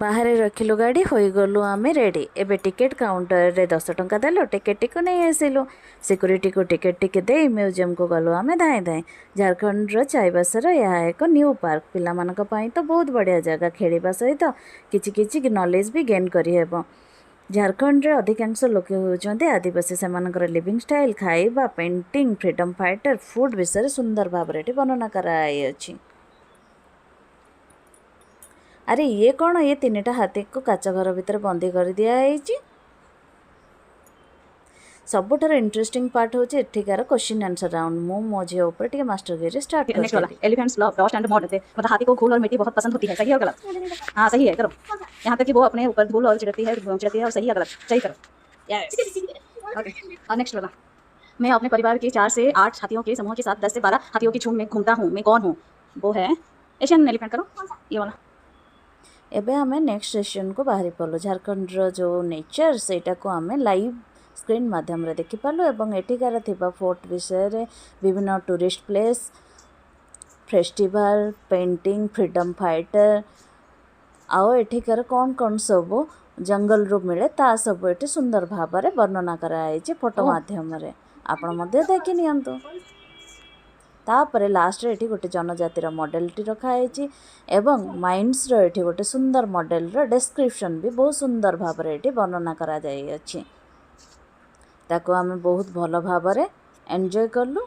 बाहर रखिलु गाड़ी होईगलु आमे रेडी। एबे टिकेट काउंटर रे 10 टंका देलो टिकेट टिको नहीं आसिलु। सिक्यूरीटी को टिकेट टिके दे म्यूजियम को गलु आमे धाई धाई। झारखंड रो चाईबासर यह एक न्यू पार्क पिला मानक पई तो बहुत बढ़िया जगह खेलिबा सहित किछि किछि नॉलेज भी गेन करि हेबो। झारखंड रे अधिकांश लोक होउचंते आदिवासी सेमानकर लिविंग स्टाइल खाइबा पेंटिंग फ्रीडम फाइटर फूड विषय सुंदर भाबरे वर्णना कराई अछि। अरे ये कौन ये तीनटा हाथी को काच घर भितर बंदी कर दिया है। सबुठार इंटरेस्टिंग पार्ट होचे एठिकार क्वेश्चन आंसर राउंड। मो झी ऊपर टिके मास्टर गिरी स्टार्ट कर। नेक्स्ट वाला elephants love dust and mud थे मतलब हाथी को धूल और मिट्टी बहुत पसंद होती है। सही है और गलत? हां सही है, करो। यहां तक कि वो अपने ऊपर धूल और चिढ़ती है और सही है गलत? सही करो। Yes okay. और नेक्स्ट वाला मैं अपने परिवार के 4 से 8 हाथियों के समूह के साथ 10 से 12 हाथियों की झुंड में घूमता हूं। मैं कौन हूं? वो है एशियन एलिफेंट। करो ये वाला। एबे हमें नेक्स्ट सेशन को बाहरी पड़ो। झारखंड रो जो नेचर सेटा को हमें लाइव स्क्रीन माध्यम रे देखि पालो एवं एठिकार थिबा फोर्ट विषय रे विभिन्न tourist place festival painting freedom fighter आओ एठिकार कौन कौन सब जंगल रू मिले ता सब एठी सुंदर भाव में वर्णना कराई फोटो माध्यम रे। आपण मध्य देखि नियंतु। तापरे लास्ट रे एठी गोटे जनजातिर मॉडल टी रखाई एवं माइंड्स रो एठी गोटे सुंदर मॉडल रो डिस्क्रिप्शन भी बहुत सुंदर भाव में एठी वर्णना करा जाई अछि। ताको आमे बहुत भल भाव में एंजॉय करलु।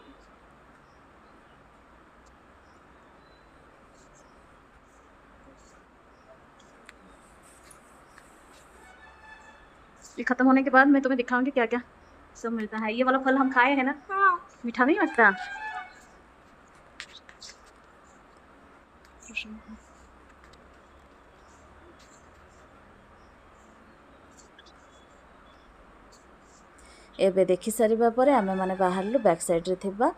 ये खत्म होने के बाद मैं तुम्हें दिखाऊंगी क्या क्या सब मिलता है। ये वाला फल हम खाए हैं ना? मीठा नहीं लगता? एबे देखि सारिबा परे आमे माने बाहरलु बैक साइड रे थिबा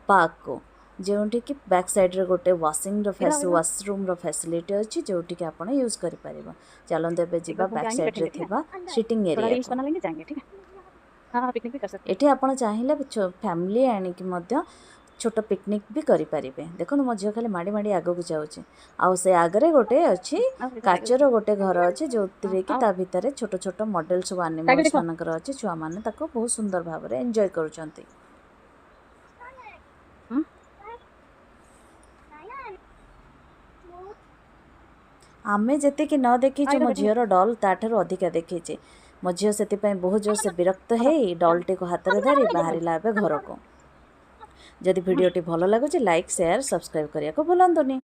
पार्क को जोंठी कि बैक साइड रे गोटे वॉशिंग रो वॉशरूम रो फैसिलिटी अछि जोंठी कि आपण यूज करि परिबो। चलो एबे जिबा बैक साइड रे थिबा सिटिंग एरिया रील्स बना लेंगे, जाएंगे। ठीक है। हां पिकनिक भी कर सकते हैं। एठी आपण चाहिले फैमिली आनी कि मध्य छोट पिकनिक भी करि परिबे। देखो मो झियो खाली माडी माडी आगो को जाउची आ से आगरे गोटे अछि काचर गोटे घर अछि जोतिरे कि ता भितरे छोट छोट मॉडल सब एनिमल्स मानकर अछि। छुआ माने ताको बहुत सुंदर भाव रे एन्जॉय करूचंती। आमे जेते कि न देखी मो झीर डल ताठर अधिका देखी। मो झील से बहुत जोर से विरक्त है डलटी को हाथ में धरी बाहर घर को। जदि वीडियोटी भल लगुच लाइक शेयर सब्सक्राइब करने को भूलंतुनी।